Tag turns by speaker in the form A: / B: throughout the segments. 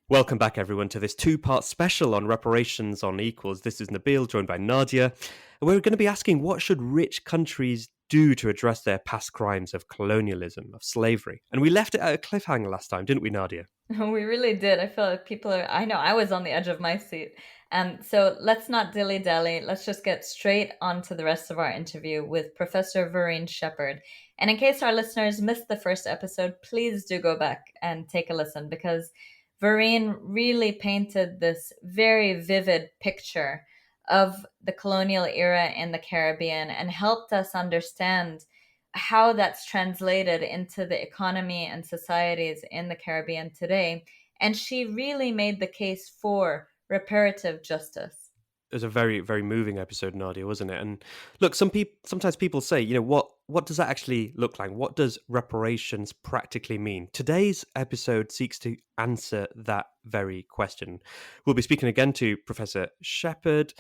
A: Welcome back, everyone, to this two-part special on reparations on equals. This is Nabil, joined by Nadia. And we're going to be asking, what should rich countries do to address their past crimes of colonialism, of slavery? And we left it at a cliffhanger last time, didn't we, Nadia?
B: We really did. I feel like I know I was on the edge of my seat. So let's not dilly-dally. Let's just get straight on to the rest of our interview with Professor Verene Shepherd. And in case our listeners missed the first episode, please do go back and take a listen because Verene really painted this very vivid picture of the colonial era in the Caribbean and helped us understand how that's translated into the economy and societies in the Caribbean today. And she really made the case for reparative justice.
A: It was a very, very moving episode, Nadia, wasn't it? And look, sometimes people say, what does that actually look like? What does reparations practically mean? Today's episode seeks to answer that very question. We'll be speaking again to Professor Shepherd,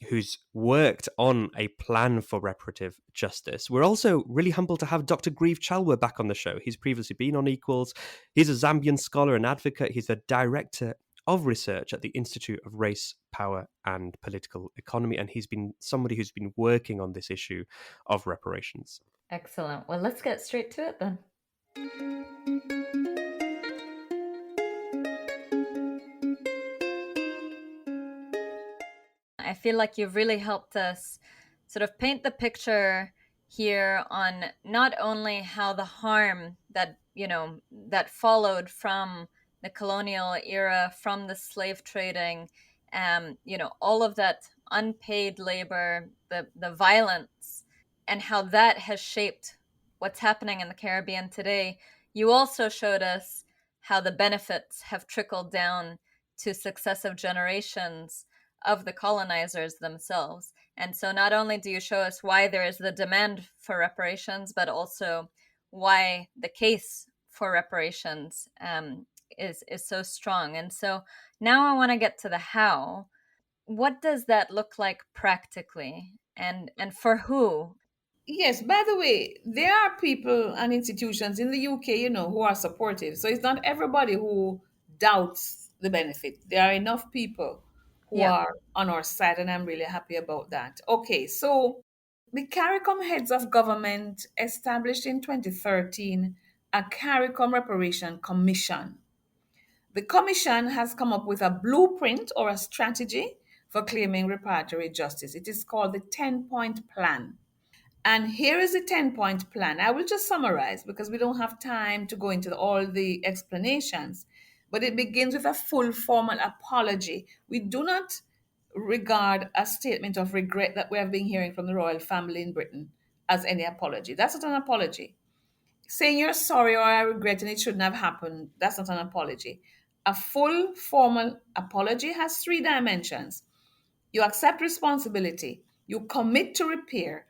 A: who's worked on a plan for reparative justice. We're also really humbled to have Dr. Grieve Chelwa back on the show. He's previously been on Equals. He's a Zambian scholar and advocate. He's the director of research at the Institute of Race, Power and Political Economy, and he's been somebody who's been working on this issue of reparations.
B: Excellent. Well, let's get straight to it then. I feel like you've really helped us sort of paint the picture here on not only how the harm that, that followed from the colonial era, from the slave trading, all of that unpaid labor, the violence, and how that has shaped what's happening in the Caribbean today. You also showed us how the benefits have trickled down to successive generations of the colonizers themselves. And so not only do you show us why there is the demand for reparations, but also why the case for reparations is so strong. And so now I want to get to the how. What does that look like practically, and for who?
C: Yes, by the way, there are people and institutions in the UK, who are supportive. So it's not everybody who doubts the benefit. There are enough people who
B: Yeah.
C: are on our side, and I'm really happy about that. Okay, so the CARICOM heads of government established in 2013 a CARICOM Reparation Commission. The commission has come up with a blueprint or a strategy for claiming reparatory justice. It is called the 10-point plan. And here is the 10-point plan. I will just summarize because we don't have time to go into all the explanations. But it begins with a full formal apology. We do not regard a statement of regret that we have been hearing from the royal family in Britain as any apology. That's not an apology. Saying you're sorry or I regret and it shouldn't have happened, that's not an apology. A full formal apology has three dimensions. You accept responsibility, you commit to repair,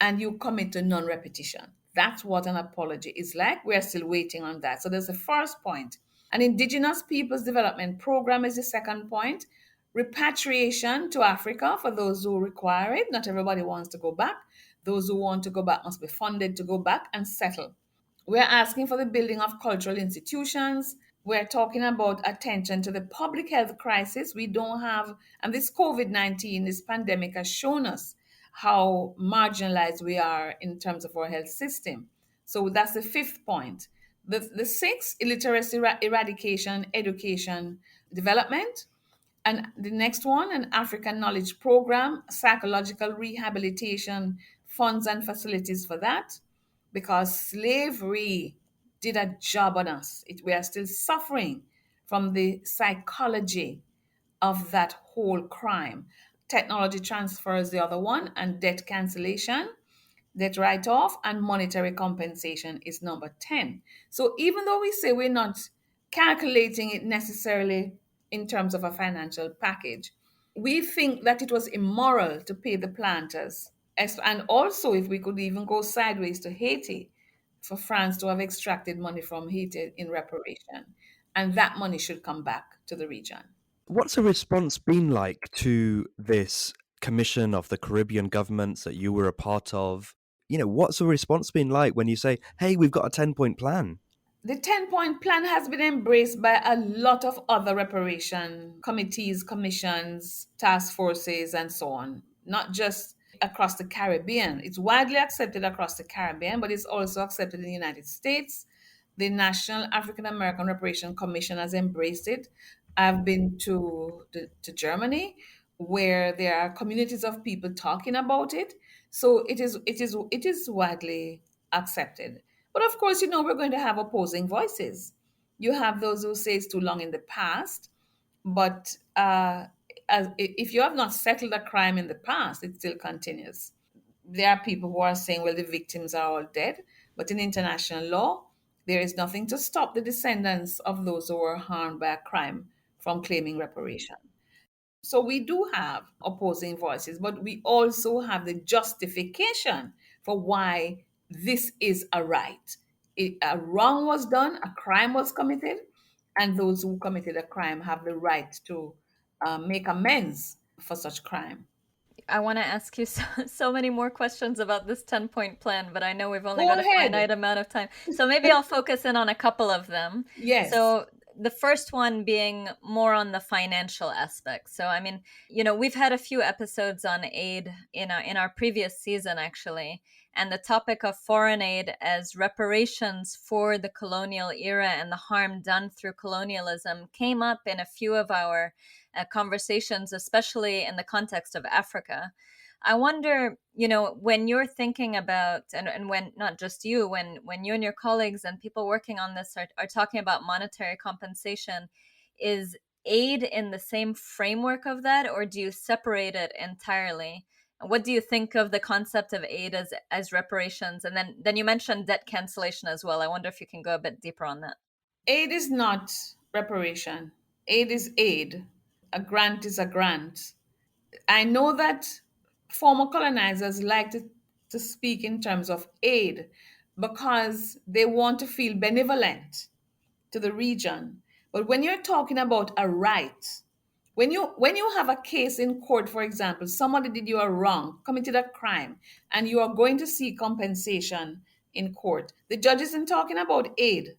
C: and you commit to non-repetition. That's what an apology is like. We are still waiting on that. So there's the first point. An Indigenous Peoples Development Program is the second point. Repatriation to Africa for those who require it. Not everybody wants to go back. Those who want to go back must be funded to go back and settle. We're asking for the building of cultural institutions. We're talking about attention to the public health crisis. We don't have, and this COVID-19, this pandemic has shown us how marginalized we are in terms of our health system. So that's the fifth point. The sixth, illiteracy eradication, education, development. And the next one, an African Knowledge Program, psychological rehabilitation, funds and facilities for that, because slavery did a job on us. We are still suffering from the psychology of that whole crime. Technology transfer is the other one, and debt cancellation, debt write off, and monetary compensation is number 10. So even though we say we're not calculating it necessarily in terms of a financial package, we think that it was immoral to pay the planters. And also, if we could even go sideways to Haiti, for France to have extracted money from Haiti in reparation. And that money should come back to the region.
A: What's the response been like to this commission of the Caribbean governments that you were a part of? What's the response been like when you say, hey, we've got a 10-point plan?
C: The 10-point plan has been embraced by a lot of other reparation committees, commissions, task forces, and so on, not just across the Caribbean. It's widely accepted across the Caribbean, but it's also accepted in the United States. The National African American Reparation Commission has embraced it. I've been to Germany, where there are communities of people talking about it. So it is widely accepted. But of course, we're going to have opposing voices. You have those who say it's too long in the past, but if you have not settled a crime in the past, it still continues. There are people who are saying, well, the victims are all dead, but in international law, there is nothing to stop the descendants of those who were harmed by a crime from claiming reparation. So we do have opposing voices, but we also have the justification for why this is a right. A wrong was done, a crime was committed, and those who committed a crime have the right to make amends for such crime.
B: I want to ask you so many more questions about this 10-point plan, but I know we've only
C: Go
B: got a
C: ahead.
B: finite amount of time. So maybe I'll focus in on a couple of them.
C: Yes.
B: So the first one being more on the financial aspect. So I mean, we've had a few episodes on aid in our previous season actually, and the topic of foreign aid as reparations for the colonial era and the harm done through colonialism came up in a few of our conversations, especially in the context of Africa. I wonder, when you're thinking about, and when not just you, when you and your colleagues and people working on this are talking about monetary compensation, is aid in the same framework of that, or do you separate it entirely? What do you think of the concept of aid as reparations? And then you mentioned debt cancellation as well. I wonder if you can go a bit deeper on that.
C: Aid is not reparation. Aid is aid. A grant is a grant. I know that former colonizers like to speak in terms of aid because they want to feel benevolent to the region. But when you're talking about a right, when you have a case in court, for example, somebody did you a wrong, committed a crime, and you are going to seek compensation in court, the judge isn't talking about aid.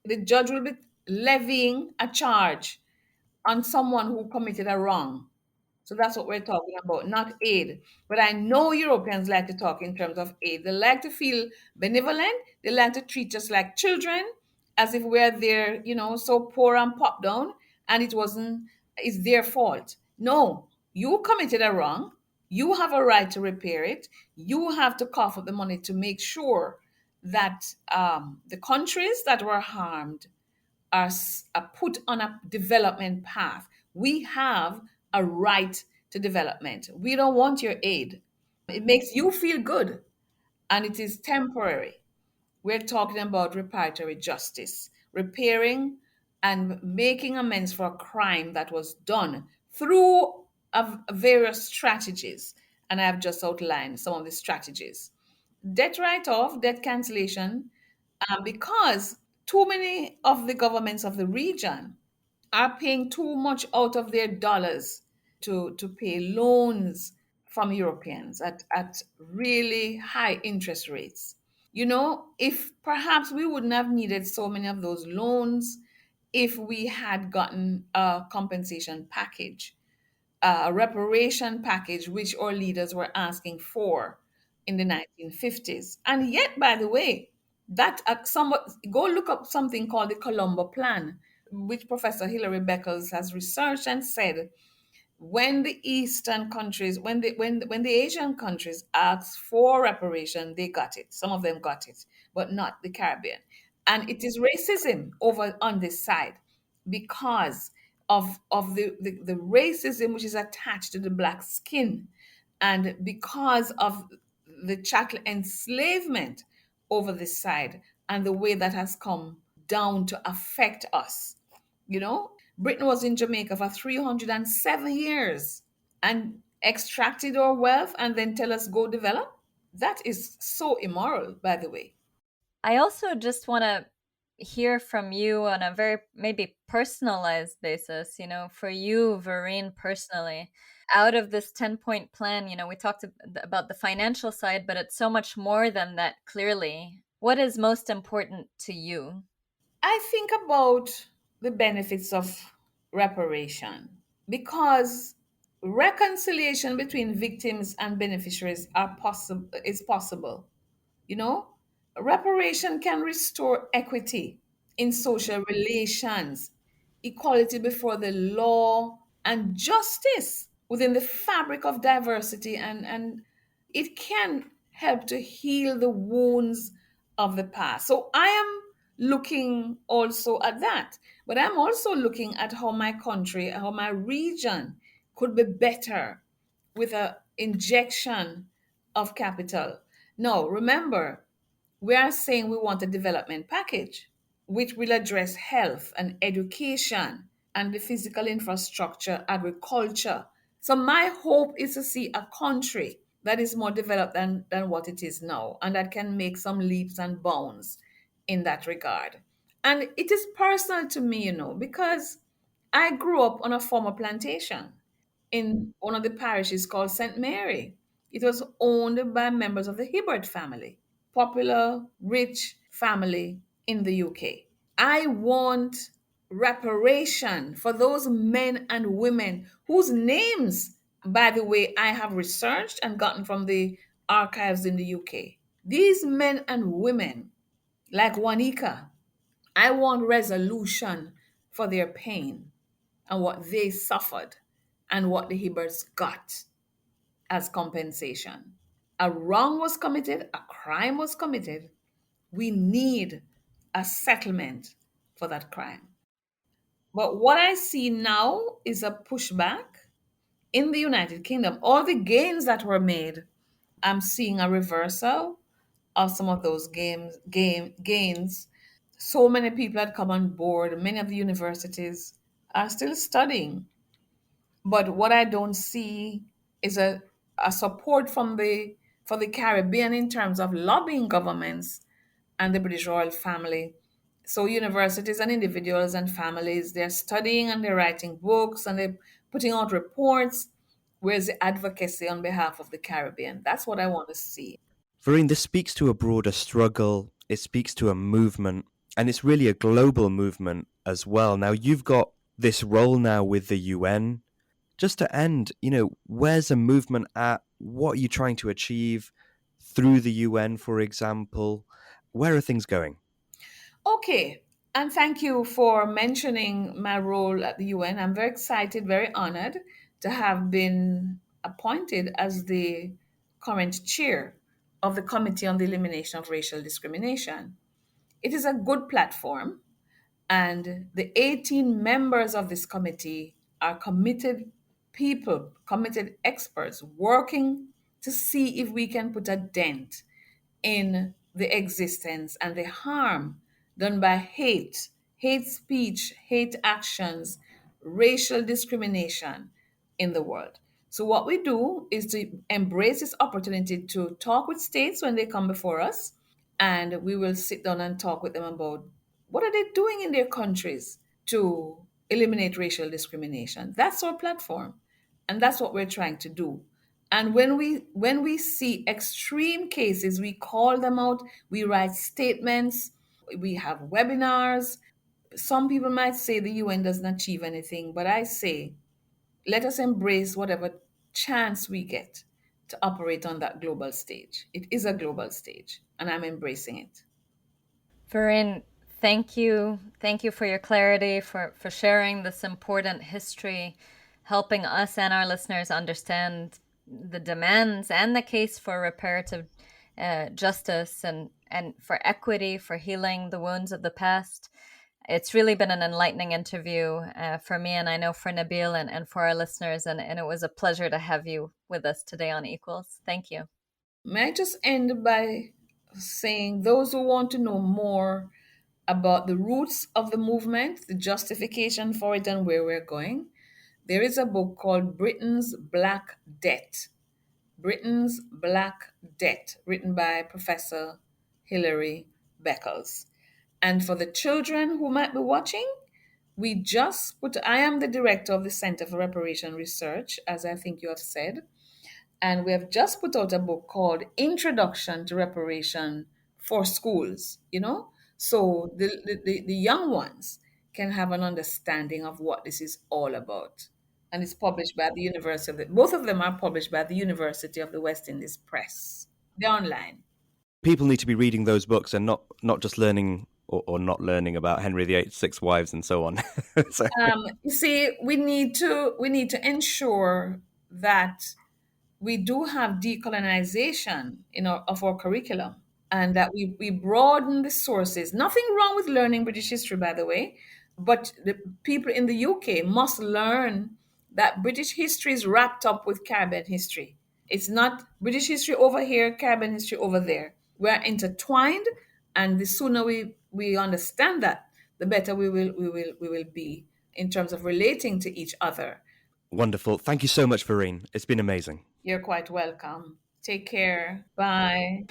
C: The judge will be levying a charge on someone who committed a wrong. So that's what we're talking about, not aid. But I know Europeans like to talk in terms of aid. They like to feel benevolent. They like to treat us like children, as if we're there, so poor and pop down, and it's their fault. No, you committed a wrong. You have a right to repair it. You have to cough up the money to make sure that the countries that were harmed are put on a development path. We have a right to development. We don't want your aid. It makes you feel good and it is temporary. We're talking about reparatory justice, repairing and making amends for a crime that was done through various strategies. And I have just outlined some of the strategies. Debt write off, debt cancellation, because too many of the governments of the region are paying too much out of their dollars to pay loans from Europeans at really high interest rates. If perhaps we wouldn't have needed so many of those loans if we had gotten a compensation package, a reparation package, which our leaders were asking for in the 1950s. And yet, by the way, that somewhat go look up something called the Colombo Plan, which Professor Hilary Beckles has researched and said when the Eastern countries, when the Asian countries asked for reparation, they got it. Some of them got it, but not the Caribbean. And it is racism over on this side because of the racism which is attached to the black skin, and because of the chattel enslavement over this side, and the way that has come down to affect us. Britain was in Jamaica for 307 years and extracted our wealth and then tell us go develop. That is so immoral, by the way.
B: I also just want to hear from you on a very maybe personalized basis, for you, Verene, personally. Out of this 10-point plan, we talked about the financial side, but it's so much more than that, clearly. What is most important to you?
C: I think about the benefits of reparation because reconciliation between victims and beneficiaries are possible is possible. You know, reparation can restore equity in social relations, equality before the law, and justice within the fabric of diversity, and it can help to heal the wounds of the past. So I am looking also at that, but I'm also looking at how my country, how my region could be better with a injection of capital. No, remember, we are saying we want a development package which will address health and education and the physical infrastructure, agriculture. So my hope is to see a country that is more developed than what it is now and that can make some leaps and bounds in that regard. And it is personal to me, because I grew up on a former plantation in one of the parishes called St. Mary. It was owned by members of the Hibbert family, popular, rich family in the UK. I want reparation for those men and women whose names, by the way, I have researched and gotten from the archives in the UK. These men and women, like Wanika, I want resolution for their pain and what they suffered and what the Hibbers got as compensation. A wrong was committed, a crime was committed. We need a settlement for that crime. But what I see now is a pushback in the United Kingdom. All the gains that were made, I'm seeing a reversal of some of those gains. So many people had come on board. Many of the universities are still studying. But what I don't see is a support from the for the Caribbean in terms of lobbying governments and the British royal family. So universities and individuals and families, they're studying and they're writing books and they're putting out reports. Where's the advocacy on behalf of the Caribbean? That's what I want to see.
A: Verene, this speaks to a broader struggle. It speaks to a movement, and it's really a global movement as well. Now, you've got this role now with the UN. Just to end, where's a movement at? What are you trying to achieve through the UN, for example? Where are things going?
C: Okay, and thank you for mentioning my role at the UN. I'm very excited, very honored to have been appointed as the current chair of the Committee on the Elimination of Racial Discrimination. It is a good platform, and the 18 members of this committee are committed people, committed experts working to see if we can put a dent in the existence and the harm done by hate speech, hate actions, racial discrimination in the world. So, what we do is to embrace this opportunity to talk with states when they come before us, and we will sit down and talk with them about what are they doing in their countries to eliminate racial discrimination. That's our platform, and that's what we're trying to do. And when we see extreme cases, we call them out, we write statements, we have webinars. Some people might say the UN doesn't achieve anything, but I say let us embrace whatever chance we get to operate on that global stage. It is a global stage, and I'm embracing it.
B: Verene, thank you. Thank you for your clarity, for sharing this important history, helping us and our listeners understand the demands and the case for reparative justice and for equity, for healing the wounds of the past. It's really been an enlightening interview for me, and I know for Nabil and for our listeners, and it was a pleasure to have you with us today on Equals. Thank you.
C: May I just end by saying those who want to know more about the roots of the movement, the justification for it, and where we're going, there is a book called Britain's Black Debt. Britain's Black Debt, written by Professor Hilary Beckles. And for the children who might be watching, I am the director of the Center for Reparation Research, as I think you have said, and we have just put out a book called Introduction to Reparation for Schools, so the young ones can have an understanding of what this is all about. And it's published by the University of both of them are published by the University of the West Indies Press. They're online.
D: People need to be reading those books and not just learning or not learning about Henry VIII's six wives and so on. So,
C: You see, we need to ensure that we do have decolonization of our curriculum, and that we broaden the sources. Nothing wrong with learning British history, by the way, but the people in the UK must learn that British history is wrapped up with Caribbean history. It's not British history over here, Caribbean history over there. We're intertwined, and the sooner we understand that, the better we will be in terms of relating to each other.
D: wonderful. Thank you so much, Verene. It's been amazing.
C: You're quite welcome. Take care. Bye.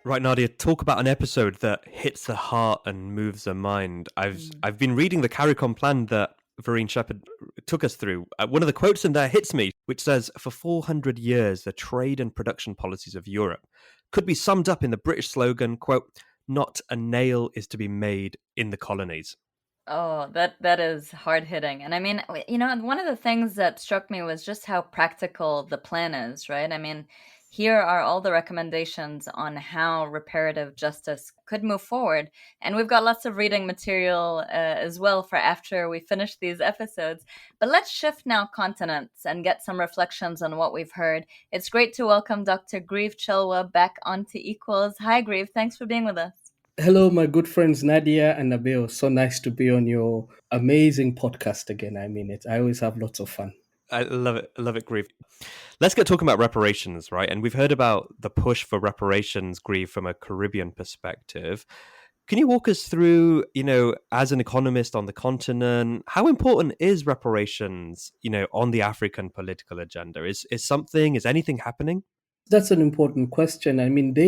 A: Right, Nadia, talk about an episode that hits the heart and moves the mind. I've been reading the CARICOM plan that Verene Shepherd took us through. One of the quotes in there hits me, which says, "For 400 years, the trade and production policies of Europe could be summed up in the British slogan, quote, 'Not a nail is to be made in the colonies.'"
B: Oh, that is hard hitting. And I mean, one of the things that struck me was just how practical the plan is, right? I mean, here are all the recommendations on how reparative justice could move forward. And we've got lots of reading material as well for after we finish these episodes. But let's shift now continents and get some reflections on what we've heard. It's great to welcome Dr. Grieve Chelwa back onto Equals. Hi, Grieve. Thanks for being with us.
E: Hello, my good friends Nadia and Nabil. So nice to be on your amazing podcast again. I mean it. I always have lots of fun.
A: I love it. I love it, Grieve. Let's get talking about reparations, right? And we've heard about the push for reparations, Grieve, from a Caribbean perspective. Can you walk us through, as an economist on the continent, how important is reparations, on the African political agenda? Is anything happening?
E: That's an important question. I mean, there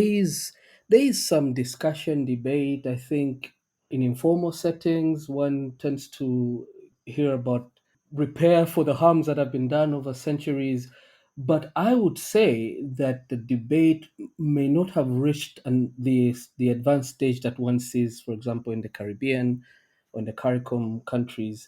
E: is some discussion, debate. I think in informal settings, one tends to hear about repair for the harms that have been done over centuries. But I would say that the debate may not have reached the advanced stage that one sees, for example, in the Caribbean or in the CARICOM countries.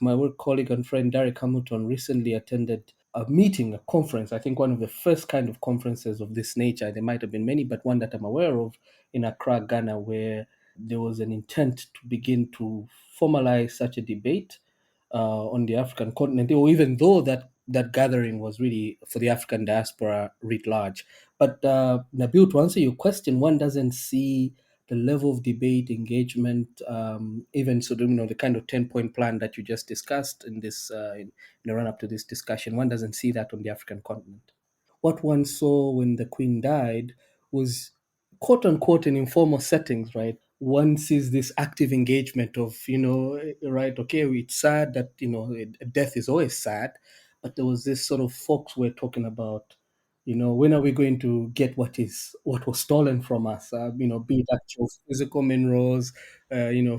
E: My work colleague and friend Derek Hamilton recently attended a meeting, a conference, I think one of the first kind of conferences of this nature. There might have been many, but one that I'm aware of in Accra, Ghana, where there was an intent to begin to formalize such a debate on the African continent, or even though that gathering was really for the African diaspora writ large. But Nabil, to answer your question, one doesn't see the level of debate, engagement, even so, the kind of 10-point plan that you just discussed in this in the run up to this discussion, one doesn't see that on the African continent. What one saw when the Queen died was, quote unquote, in informal settings, right? One sees this active engagement of, right, okay, it's sad that, death is always sad, but there was this sort of folks were talking about, when are we going to get what was stolen from us? Be it actual physical minerals,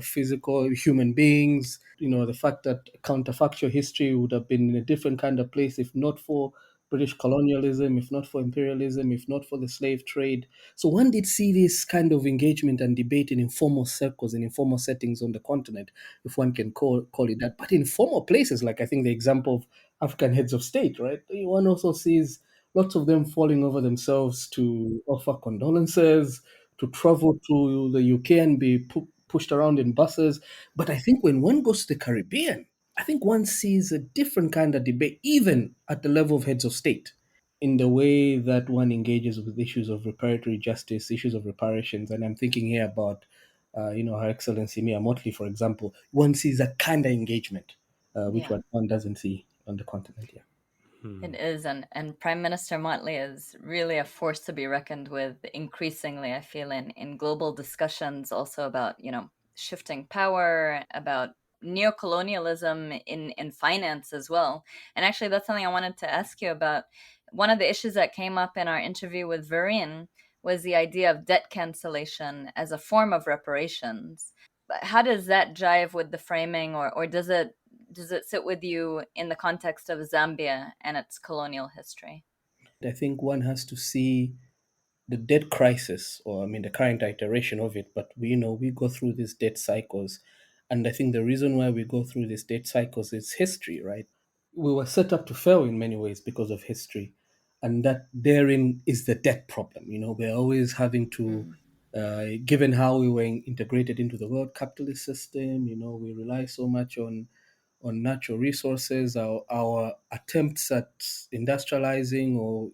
E: physical human beings. The fact that counterfactual history would have been in a different kind of place if not for British colonialism, if not for imperialism, if not for the slave trade. So one did see this kind of engagement and debate in informal circles, in informal settings on the continent, if one can call it that. But in formal places, like I think the example of African heads of state, right? One also sees lots of them falling over themselves to offer condolences, to travel to the UK and be pushed around in buses. But I think when one goes to the Caribbean, I think one sees a different kind of debate, even at the level of heads of state, in the way that one engages with issues of reparatory justice, issues of reparations. And I'm thinking here about, Her Excellency Mia Motley, for example. One sees that kind of engagement, which
B: Yeah.
E: one doesn't see on the continent here.
B: It is, and Prime Minister Motley is really a force to be reckoned with increasingly, I feel, in global discussions also about, shifting power, about neocolonialism in finance as well. And actually that's something I wanted to ask you about. One of the issues that came up in our interview with Verene was the idea of debt cancellation as a form of reparations. But how does that jive with the framing, or does it sit with you in the context of Zambia and its colonial history?
E: I think one has to see the debt crisis, or I mean the current iteration of it, but we go through these debt cycles. And I think the reason why we go through these debt cycles is history, right? We were set up to fail in many ways because of history. And that therein is the debt problem. We're always having to, given how we were integrated into the world capitalist system, we rely so much on natural resources. Our attempts at industrializing, or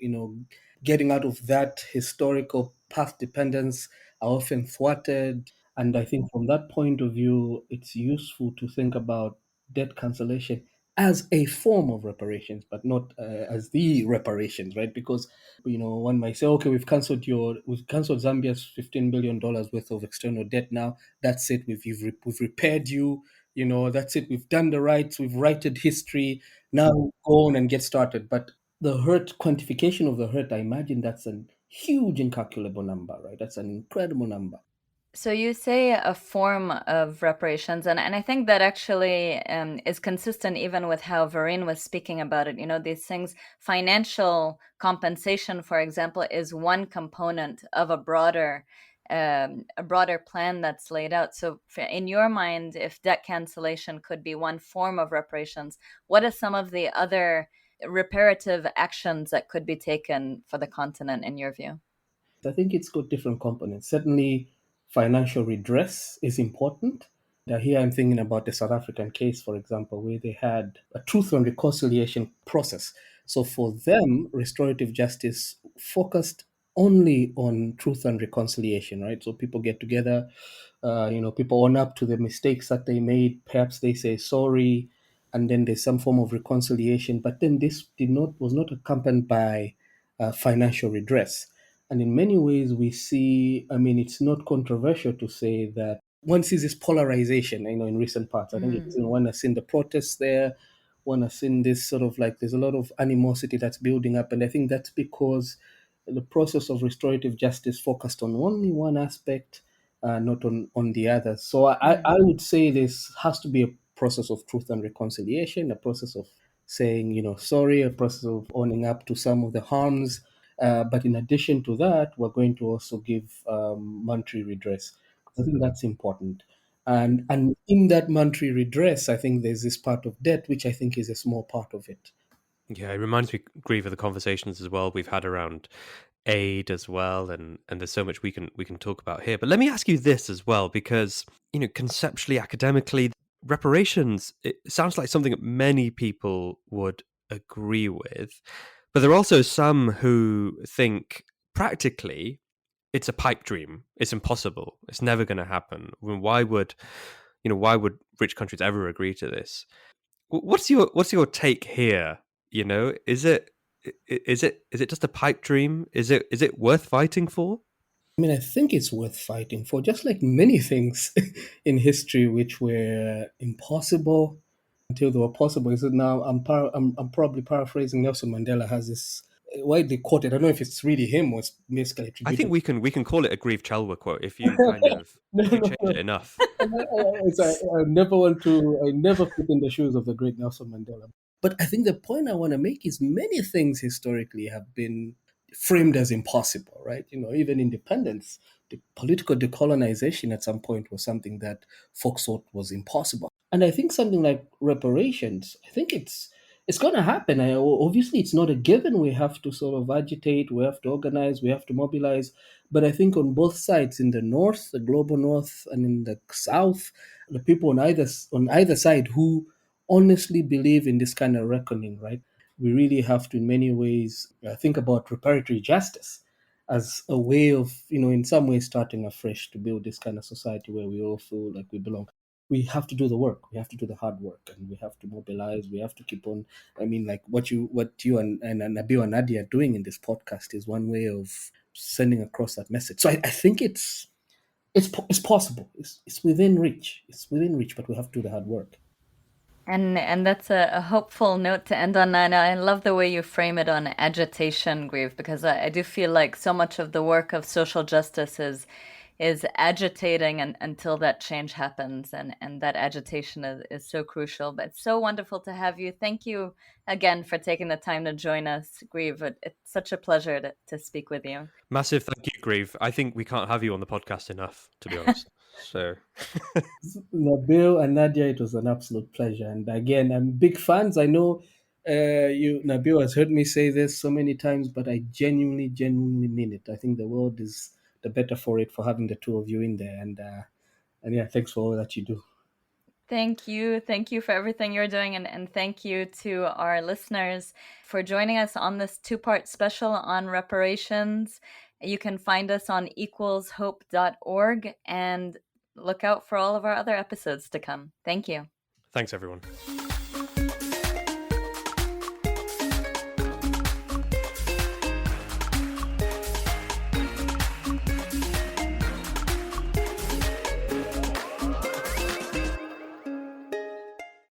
E: getting out of that historical path dependence, are often thwarted. And I think from that point of view, it's useful to think about debt cancellation as a form of reparations, but not as the reparations, right? Because one might say, okay, we've cancelled Zambia's $15 billion worth of external debt. Now that's it. We've repaired you. That's it. We've done the rights. We've righted history. Now go on and get started. But the hurt, quantification of the hurt, I imagine that's a huge incalculable number, right? That's an incredible number.
B: So you say a form of reparations, and I think that actually is consistent even with how Verene was speaking about it. These things, financial compensation, for example, is one component of a broader plan that's laid out. So in your mind, if debt cancellation could be one form of reparations, what are some of the other reparative actions that could be taken for the continent in your view?
E: I think it's got different components. Certainly, financial redress is important. Now, here I'm thinking about the South African case, for example, where they had a truth and reconciliation process. So for them, restorative justice focused only on truth and reconciliation, right? So people get together, people own up to the mistakes that they made. Perhaps they say sorry, and then there's some form of reconciliation. But then this was not accompanied by financial redress. And in many ways, we see, I mean, it's not controversial to say that one sees this polarization, in recent parts. I think one has seen the protests there, one has seen this sort of like, there's a lot of animosity that's building up. And I think that's because the process of restorative justice focused on only one aspect, not on the other. So I would say this has to be a process of truth and reconciliation, a process of saying, sorry, a process of owning up to some of the harms. But in addition to that, we're going to also give monetary redress. I think that's important. And in that monetary redress, I think there's this part of debt, which I think is a small part of it.
A: Yeah, it reminds me, Grieve, of the conversations as well we've had around aid as well, and there's so much we can talk about here. But let me ask you this as well, because conceptually, academically, reparations, it sounds like something that many people would agree with, but there are also some who think practically it's a pipe dream, it's impossible, it's never going to happen. I mean, why would rich countries ever agree to this? What's your take here? Is it just a pipe dream? Is it worth fighting for?
E: I mean, I think it's worth fighting for, just like many things in history which were impossible until they were possible. Is it now? I'm probably paraphrasing. Nelson Mandela has this widely quoted. I don't know if it's really him or it's basically
A: I think
E: attributed.
A: we can call it a Grieve Chelwa quote if you kind of
E: No,
A: if you
E: no,
A: change
E: no.
A: it enough.
E: I never put in the shoes of the great Nelson Mandela. But I think the point I want to make is many things historically have been framed as impossible, right? Even independence, the political decolonization at some point was something that folks thought was impossible. And I think something like reparations, I think it's going to happen. Obviously, it's not a given. We have to sort of agitate, we have to organize, we have to mobilize. But I think on both sides, in the north, the global north, and in the south, the people on either side who honestly believe in this kind of reckoning, right? We really have to, in many ways, think about reparatory justice as a way of, in some ways, starting afresh to build this kind of society where we all feel like we belong. We have to do the work. We have to do the hard work, and we have to mobilize. We have to keep on. I mean, like what you and Nabil and Nadia are doing in this podcast is one way of sending across that message. So I think it's possible. It's within reach. It's within reach, but we have to do the hard work.
B: And that's a hopeful note to end on. And I love the way you frame it on agitation, Grieve, because I do feel like so much of the work of social justice is agitating until that change happens. And that agitation is so crucial. But it's so wonderful to have you. Thank you again for taking the time to join us, Grieve. It's such a pleasure to speak with you.
A: Massive thank you, Grieve. I think we can't have you on the podcast enough, to be honest. So,
E: Nabil and Nadia, it was an absolute pleasure. And again, I'm big fans. I know Nabil has heard me say this so many times, but I genuinely, genuinely mean it. I think the world is the better for it for having the two of you in there. And yeah, thanks for all that you do.
B: Thank you. Thank you for everything you're doing. And thank you to our listeners for joining us on this 2-part special on reparations. You can find us on equalshope.org and look out for all of our other episodes to come. Thank you.
A: thanks, everyone.